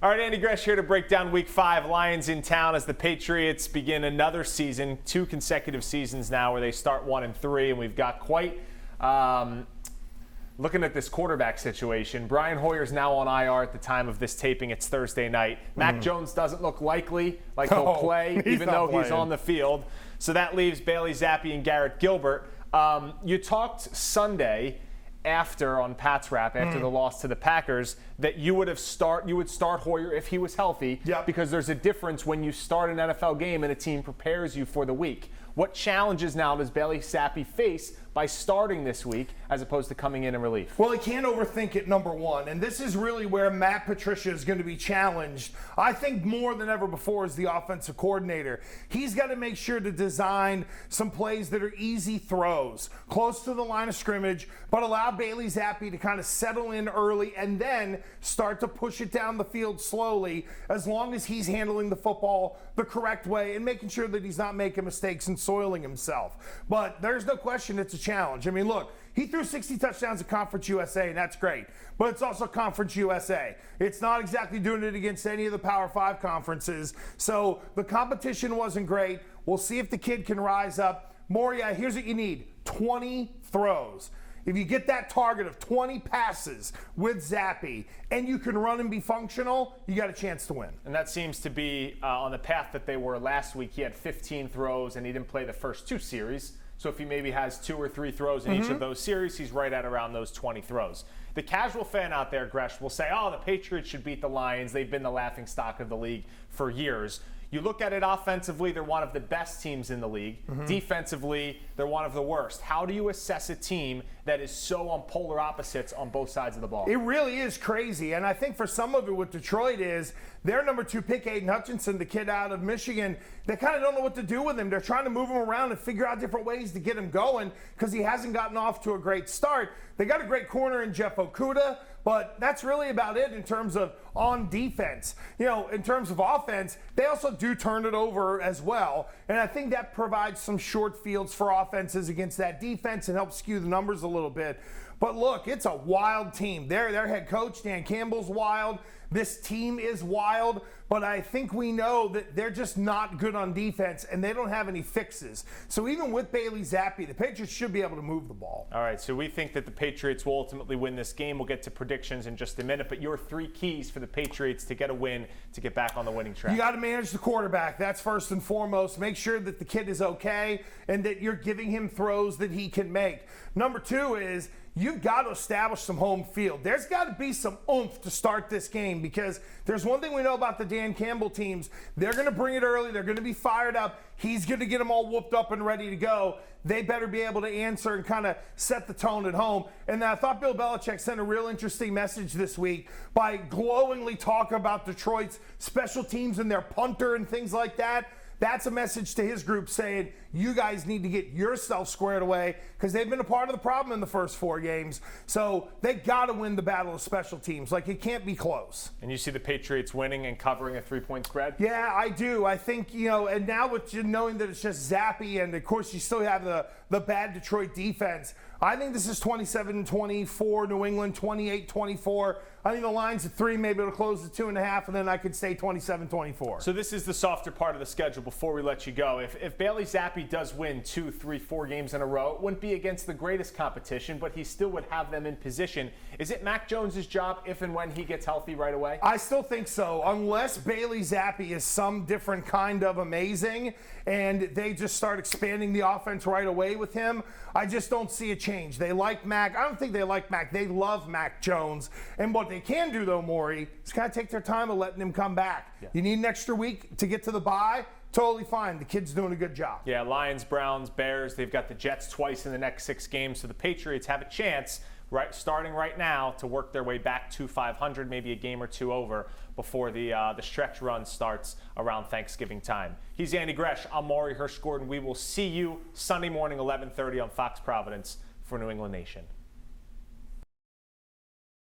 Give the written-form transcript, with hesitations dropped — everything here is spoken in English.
All right, Andy Gresh here to break down Week 5. Lions in town as the Patriots begin another season, 2 consecutive seasons now where they start 1-3, and we've got quite looking at this quarterback situation. Brian Hoyer's now on IR at the time of this taping. It's Thursday night. Mac Jones doesn't look likely like he'll play, even though he's on the field. So that leaves Bailey Zappi and Garrett Gilbert. You talked Sunday on Pat's Wrap, after the loss to the Packers, that you would start Hoyer if he was healthy, because there's a difference when you start an NFL game and a team prepares you for the week. What challenges now does Bailey Zappi face by starting this week as opposed to coming in relief? Well, he can't overthink it, number one. And this is really where Matt Patricia is going to be challenged, I think, more than ever before as the offensive coordinator. He's got to make sure to design some plays that are easy throws, close to the line of scrimmage, but allow Bailey Zappi to kind of settle in early and then start to push it down the field slowly, as long as he's handling the football the correct way and making sure that he's not making mistakes and soiling himself. But there's no question it's a challenge. I mean, look, he threw 60 touchdowns at Conference USA, and that's great. But it's also Conference USA. It's not exactly doing it against any of the Power 5 conferences. So the competition wasn't great. We'll see if the kid can rise up. Morey, here's what you need: 20 throws. If you get that target of 20 passes with Zappi and you can run and be functional, you got a chance to win. And that seems to be on the path that they were last week. He had 15 throws and he didn't play the first 2 series. So if he maybe has 2 or 3 throws in each of those series, he's right at around those 20 throws. The casual fan out there, Gresh, will say, oh, the Patriots should beat the Lions. They've been the laughingstock of the league for years. You look at it offensively, they're one of the best teams in the league. Defensively, they're one of the worst. How do you assess a team that is so on polar opposites on both sides of the ball? It really is crazy. And I think for some of it with Detroit is their number 2 pick, Aiden Hutchinson, the kid out of Michigan, they kind of don't know what to do with him. They're trying to move him around and figure out different ways to get him going because he hasn't gotten off to a great start. They got a great corner in Jeff Okudah, but that's really about it in terms of on defense. You know, in terms of offense, they also do turn it over as well. And I think that provides some short fields for offenses against that defense and helps skew the numbers a little bit. But look, it's a wild team. Their head coach, Dan Campbell's wild. This team is wild, but I think we know that they're just not good on defense, and they don't have any fixes. So even with Bailey Zappi, the Patriots should be able to move the ball. All right, so we think that the Patriots will ultimately win this game. We'll get to predictions in just a minute, but your 3 keys for the Patriots to get a win, to get back on the winning track. You got to manage the quarterback. That's first and foremost. Make sure that the kid is okay and that you're giving him throws that he can make. Number 2 is you've got to establish some home field. There's got to be some oomph to start this game, because there's one thing we know about the Dan Campbell teams. They're going to bring it early. They're going to be fired up. He's going to get them all whooped up and ready to go. They better be able to answer and kind of set the tone at home. And I thought Bill Belichick sent a real interesting message this week by glowingly talking about Detroit's special teams and their punter and things like that. That's a message to his group saying, you guys need to get yourself squared away, because they've been a part of the problem in the first 4 games. So they got to win the battle of special teams. Like, it can't be close. And you see the Patriots winning and covering a 3-point spread? Yeah, I do. I think, and now with you knowing that it's just Zappi, and of course you still have the bad Detroit defense, I think this is 27-24, New England 28-24. I think the line's at 3, maybe it'll close at 2.5, and then I could say 27-24. So this is the softer part of the schedule before we let you go. If Bailey Zappi does win 2, 3, 4 games in a row, it wouldn't be against the greatest competition, but he still would have them in position. Is it Mac Jones' job if and when he gets healthy right away? I still think so, unless Bailey Zappi is some different kind of amazing and they just start expanding the offense right away with him. I just don't see a change. They like Mac. I don't think they like Mac. They love Mac Jones. And what they can do, though, Morey, is kind of take their time of letting him come back. Yeah. You need an extra week to get to the bye. Totally fine. The kid's doing a good job. Yeah, Lions, Browns, Bears. They've got the Jets twice in the next 6 games. So the Patriots have a chance, starting right now, to work their way back to 500, maybe a game or 2 over before the stretch run starts around Thanksgiving time. He's Andy Gresh. I'm Morey Hershgordon. We will see you Sunday morning, 11:30 on Fox Providence for New England Nation.